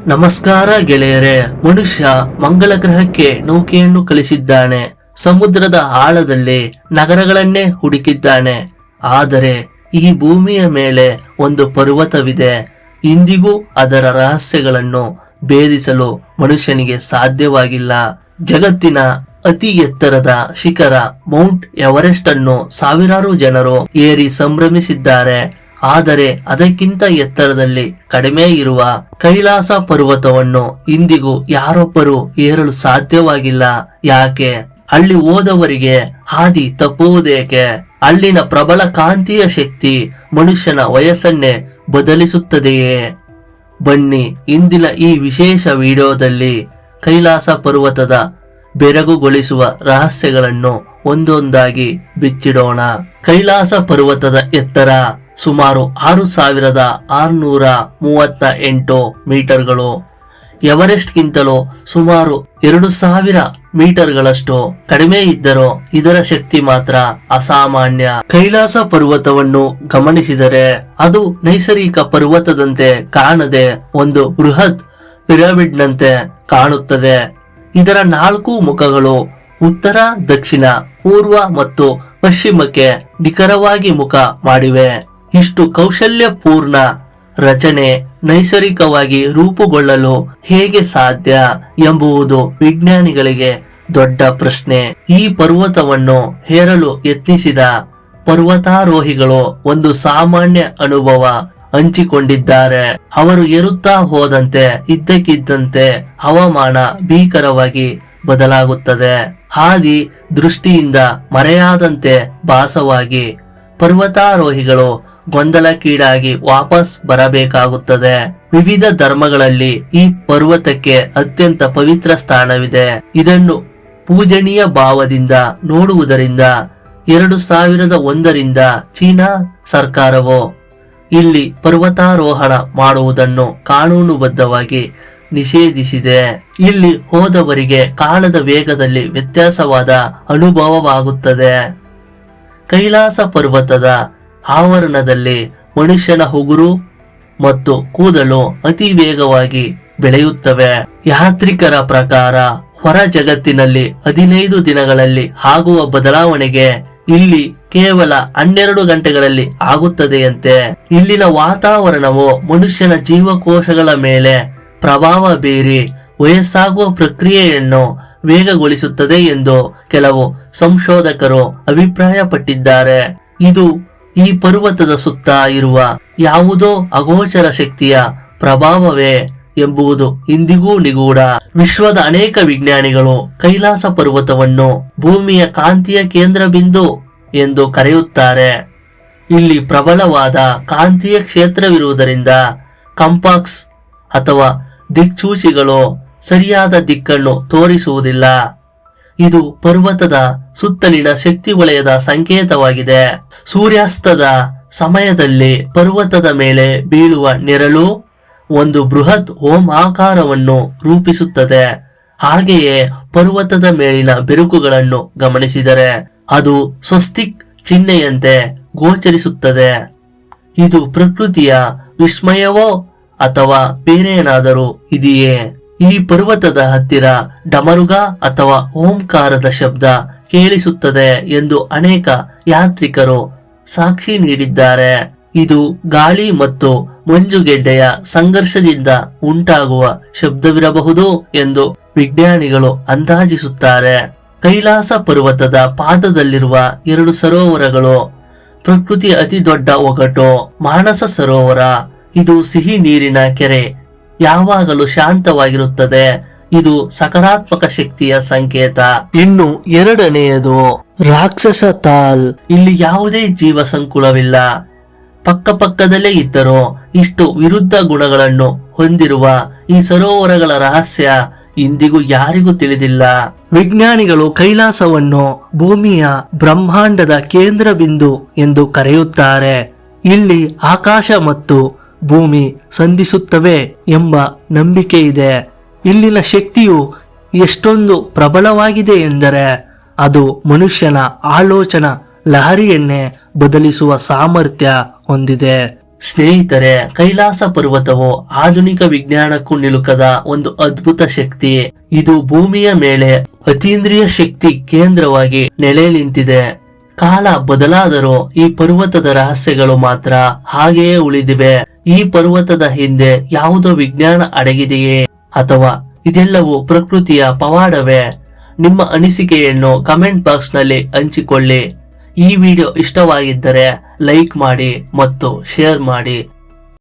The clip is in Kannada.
ನಮಸ್ಕಾರ ಗೆಳೆಯರೇ. ಮನುಷ್ಯ ಮಂಗಳ ಗ್ರಹಕ್ಕೆ ನೌಕೆಯನ್ನು ಕಳಿಸಿದ್ದಾನೆ. ಸಮುದ್ರದ ಆಳದಲ್ಲಿ ನಗರಗಳನ್ನೇ ಹುಡುಕಿದ್ದಾನೆ. ಆದರೆ ಈ ಭೂಮಿಯ ಮೇಲೆ ಒಂದು ಪರ್ವತವಿದೆ. ಇಂದಿಗೂ ಅದರ ರಹಸ್ಯಗಳನ್ನು ಭೇದಿಸಲು ಮನುಷ್ಯನಿಗೆ ಸಾಧ್ಯವಾಗಿಲ್ಲ. ಜಗತ್ತಿನ ಅತಿ ಎತ್ತರದ ಶಿಖರ ಮೌಂಟ್ ಎವರೆಸ್ಟ್ ಅನ್ನು ಸಾವಿರಾರು ಜನರು ಏರಿ ಸಂಭ್ರಮಿಸಿದ್ದಾರೆ. ಆದರೆ ಅದಕ್ಕಿಂತ ಎತ್ತರದಲ್ಲಿ ಕಡಿಮೆ ಇರುವ ಕೈಲಾಸ ಪರ್ವತವನ್ನು ಇಂದಿಗೂ ಯಾರೊಬ್ಬರು ಏರಲು ಸಾಧ್ಯವಾಗಿಲ್ಲ. ಯಾಕೆ? ಅಲ್ಲಿ ಹೋದವರಿಗೆ ಹಾದಿ ತಪ್ಪುವುದೇಕೆ? ಅಲ್ಲಿನ ಪ್ರಬಲ ಕಾಂತೀಯ ಶಕ್ತಿ ಮನುಷ್ಯನ ವಯಸ್ಸನ್ನೇ ಬದಲಿಸುತ್ತದೆಯೇ? ಬನ್ನಿ, ಇಂದಿನ ಈ ವಿಶೇಷ ವಿಡಿಯೋದಲ್ಲಿ ಕೈಲಾಸ ಪರ್ವತದ ಬೆರಗುಗೊಳಿಸುವ ರಹಸ್ಯಗಳನ್ನು ಒಂದೊಂದಾಗಿ ಬಿಚ್ಚಿಡೋಣ. ಕೈಲಾಸ ಪರ್ವತದ ಎತ್ತರ ಸುಮಾರು 6638 ಮೀಟರ್ಗಳು. ಎವರೆಸ್ಟ್ ಗಿಂತಲೂ ಸುಮಾರು 2000 ಮೀಟರ್ಗಳಷ್ಟು ಕಡಿಮೆ ಇದ್ದರೂ ಇದರ ಶಕ್ತಿ ಮಾತ್ರ ಅಸಾಮಾನ್ಯ. ಕೈಲಾಸ ಪರ್ವತವನ್ನು ಗಮನಿಸಿದರೆ ಅದು ನೈಸರ್ಗಿಕ ಪರ್ವತದಂತೆ ಕಾಣದೆ ಒಂದು ಬೃಹತ್ ಪಿರಮಿಡ್ನಂತೆ ಕಾಣುತ್ತದೆ. ಇದರ 4 ಮುಖಗಳು ಉತ್ತರ, ದಕ್ಷಿಣ, ಪೂರ್ವ ಮತ್ತು ಪಶ್ಚಿಮಕ್ಕೆ ನಿಖರವಾಗಿ ಮುಖ ಮಾಡಿವೆ. ಇಷ್ಟು ಕೌಶಲ್ಯಪೂರ್ಣ ರಚನೆ ನೈಸರ್ಗಿಕವಾಗಿ ರೂಪುಗೊಳ್ಳಲು ಹೇಗೆ ಸಾಧ್ಯ ಎಂಬುದು ವಿಜ್ಞಾನಿಗಳಿಗೆ ದೊಡ್ಡ ಪ್ರಶ್ನೆ. ಈ ಪರ್ವತವನ್ನು ಹೇರಲು ಯತ್ನಿಸಿದ ಪರ್ವತಾರೋಹಿಗಳು ಒಂದು ಸಾಮಾನ್ಯ ಅನುಭವ ಹಂಚಿಕೊಂಡಿದ್ದಾರೆ. ಅವರು ಏರುತ್ತಾ ಹೋದಂತೆ ಇದ್ದಕ್ಕಿದ್ದಂತೆ ಹವಾಮಾನ ಭೀಕರವಾಗಿ ಬದಲಾಗುತ್ತದೆ. ಹಾದಿ ದೃಷ್ಟಿಯಿಂದ ಮರೆಯಾದಂತೆ ಭಾಸವಾಗಿ ಪರ್ವತಾರೋಹಿಗಳು ಗೊಂದಲಕ್ಕೀಡಾಗಿ ವಾಪಸ್ ಬರಬೇಕಾಗುತ್ತದೆ. ವಿವಿಧ ಧರ್ಮಗಳಲ್ಲಿ ಈ ಪರ್ವತಕ್ಕೆ ಅತ್ಯಂತ ಪವಿತ್ರ ಸ್ಥಾನವಿದೆ. ಇದನ್ನು ಪೂಜನೀಯ ಭಾವದಿಂದ ನೋಡುವುದರಿಂದ 2001ರಿಂದ ಚೀನಾ ಸರ್ಕಾರವು ಇಲ್ಲಿ ಪರ್ವತಾರೋಹಣ ಮಾಡುವುದನ್ನು ಕಾನೂನುಬದ್ಧವಾಗಿ ನಿಷೇಧಿಸಿದೆ. ಇಲ್ಲಿ ಹೋದವರಿಗೆ ಕಾಲದ ವೇಗದಲ್ಲಿ ವ್ಯತ್ಯಾಸವಾದ ಅನುಭವವಾಗುತ್ತದೆ. ಕೈಲಾಸ ಪರ್ವತದ ಆವರಣದಲ್ಲಿ ಮನುಷ್ಯನ ಉಗುರು ಮತ್ತು ಕೂದಲು ಅತಿ ವೇಗವಾಗಿ ಬೆಳೆಯುತ್ತವೆ. ಯಾತ್ರಿಕರ ಪ್ರಕಾರ ಹೊರ ಜಗತ್ತಿನಲ್ಲಿ 15 ದಿನಗಳಲ್ಲಿ ಆಗುವ ಬದಲಾವಣೆಗೆ ಇಲ್ಲಿ ಕೇವಲ 12 ಗಂಟೆಗಳಲ್ಲಿ ಆಗುತ್ತದೆಯಂತೆ. ಇಲ್ಲಿನ ವಾತಾವರಣವು ಮನುಷ್ಯನ ಜೀವಕೋಶಗಳ ಮೇಲೆ ಪ್ರಭಾವ ಬೀರಿ ವಯಸ್ಸಾಗುವ ಪ್ರಕ್ರಿಯೆಯನ್ನು ವೇಗಗೊಳಿಸುತ್ತದೆ ಎಂದು ಕೆಲವು ಸಂಶೋಧಕರು ಅಭಿಪ್ರಾಯಪಟ್ಟಿದ್ದಾರೆ. ಇದು ಈ ಪರ್ವತದ ಸುತ್ತ ಇರುವ ಯಾವುದೋ ಅಗೋಚರ ಶಕ್ತಿಯ ಪ್ರಭಾವವೇ ಎಂಬುದು ಇಂದಿಗೂ ನಿಗೂಢ. ವಿಶ್ವದ ಅನೇಕ ವಿಜ್ಞಾನಿಗಳು ಕೈಲಾಸ ಪರ್ವತವನ್ನು ಭೂಮಿಯ ಕಾಂತೀಯ ಕೇಂದ್ರ ಬಿಂದು ಎಂದು ಕರೆಯುತ್ತಾರೆ. ಇಲ್ಲಿ ಪ್ರಬಲವಾದ ಕಾಂತೀಯ ಕ್ಷೇತ್ರವಿರುವುದರಿಂದ ಕಂಪಾಕ್ಸ್ ಅಥವಾ ದಿಕ್ಸೂಚಿಗಳು ಸರಿಯಾದ ದಿಕ್ಕನ್ನು ತೋರಿಸುವುದಿಲ್ಲ. ಇದು ಪರ್ವತದ ಸುತ್ತಲಿನ ಶಕ್ತಿ ವಲಯದ ಸಂಕೇತವಾಗಿದೆ. ಸೂರ್ಯಾಸ್ತದ ಸಮಯದಲ್ಲಿ ಪರ್ವತದ ಮೇಲೆ ಬೀಳುವ ನೆರಳು ಒಂದು ಬೃಹತ್ ಆಕಾರವನ್ನು ರೂಪಿಸುತ್ತದೆ. ಹಾಗೆಯೇ ಪರ್ವತದ ಮೇಲಿನ ಬೆರುಕುಗಳನ್ನು ಗಮನಿಸಿದರೆ ಅದು ಸ್ವಸ್ತಿಕ್ ಚಿಹ್ನೆಯಂತೆ ಗೋಚರಿಸುತ್ತದೆ. ಇದು ಪ್ರಕೃತಿಯ ವಿಸ್ಮಯವೋ ಅಥವಾ ಬೇರೇನಾದರೂ ಇದೆಯೇ? ಈ ಪರ್ವತದ ಹತ್ತಿರ ಡಮರುಗ ಅಥವಾ ಓಂಕಾರದ ಶಬ್ದ ಕೇಳಿಸುತ್ತದೆ ಎಂದು ಅನೇಕ ಯಾತ್ರಿಕರು ಸಾಕ್ಷಿ ನೀಡಿದ್ದಾರೆ. ಇದು ಗಾಳಿ ಮತ್ತು ಮಂಜುಗೆಡ್ಡೆಯ ಸಂಘರ್ಷದಿಂದ ಉಂಟಾಗುವ ಶಬ್ದವಿರಬಹುದು ಎಂದು ವಿಜ್ಞಾನಿಗಳು ಅಂದಾಜಿಸುತ್ತಾರೆ. ಕೈಲಾಸ ಪರ್ವತದ ಪಾದದಲ್ಲಿರುವ 2 ಸರೋವರಗಳು ಪ್ರಕೃತಿಯ ಅತಿ ದೊಡ್ಡ ಒಗಟು. ಮಾನಸ ಸರೋವರ ಇದು ಸಿಹಿ ನೀರಿನ ಕೆರೆ, ಯಾವಾಗಲೂ ಶಾಂತವಾಗಿರುತ್ತದೆ. ಇದು ಸಕಾರಾತ್ಮಕ ಶಕ್ತಿಯ ಸಂಕೇತ. ಇನ್ನು ಎರಡನೆಯದು ರಾಕ್ಷಸ ತಾಲ್. ಇಲ್ಲಿ ಯಾವುದೇ ಜೀವ ಸಂಕುಲವಿಲ್ಲ. ಪಕ್ಕದಲ್ಲೇ ಇದ್ದರೂ ಇಷ್ಟು ವಿರುದ್ಧ ಗುಣಗಳನ್ನು ಹೊಂದಿರುವ ಈ ಸರೋವರಗಳ ರಹಸ್ಯ ಇಂದಿಗೂ ಯಾರಿಗೂ ತಿಳಿದಿಲ್ಲ. ವಿಜ್ಞಾನಿಗಳು ಕೈಲಾಸವನ್ನು ಭೂಮಿಯ ಬ್ರಹ್ಮಾಂಡದ ಕೇಂದ್ರ ಬಿಂದು ಎಂದು ಕರೆಯುತ್ತಾರೆ. ಇಲ್ಲಿ ಆಕಾಶ ಮತ್ತು ಭೂಮಿ ಸಂಧಿಸುತ್ತವೆ ಎಂಬ ನಂಬಿಕೆ ಇದೆ. ಇಲ್ಲಿನ ಶಕ್ತಿಯು ಎಷ್ಟೊಂದು ಪ್ರಬಲವಾಗಿದೆ ಎಂದರೆ ಅದು ಮನುಷ್ಯನ ಆಲೋಚನಾ ಲಹರಿಯನ್ನೇ ಬದಲಿಸುವ ಸಾಮರ್ಥ್ಯ ಹೊಂದಿದೆ. ಸ್ನೇಹಿತರೆ, ಕೈಲಾಸ ಪರ್ವತವು ಆಧುನಿಕ ವಿಜ್ಞಾನಕ್ಕೂ ನಿಲುಕದ ಒಂದು ಅದ್ಭುತ ಶಕ್ತಿ. ಇದು ಭೂಮಿಯ ಮೇಲೆ ಅತೀಂದ್ರಿಯ ಶಕ್ತಿ ಕೇಂದ್ರವಾಗಿ ನೆಲೆ ನಿಂತಿದೆ. ಕಾಲ ಬದಲಾದರೂ ಈ ಪರ್ವತದ ರಹಸ್ಯಗಳು ಮಾತ್ರ ಹಾಗೆಯೇ ಉಳಿದಿವೆ. ಈ ಪರ್ವತದ ಹಿಂದೆ ಯಾವುದೋ ವಿಜ್ಞಾನ ಅಡಗಿದೆಯೇ ಅಥವಾ ಇದೆಲ್ಲವೂ ಪ್ರಕೃತಿಯ ಪವಾಡವೇ? ನಿಮ್ಮ ಅನಿಸಿಕೆಯನ್ನು ಕಮೆಂಟ್ ಬಾಕ್ಸ್ ನಲ್ಲಿ ಹಂಚಿಕೊಳ್ಳಿ. ಈ ವಿಡಿಯೋ ಇಷ್ಟವಾಗಿದ್ದರೆ ಲೈಕ್ ಮಾಡಿ ಮತ್ತು ಶೇರ್ ಮಾಡಿ.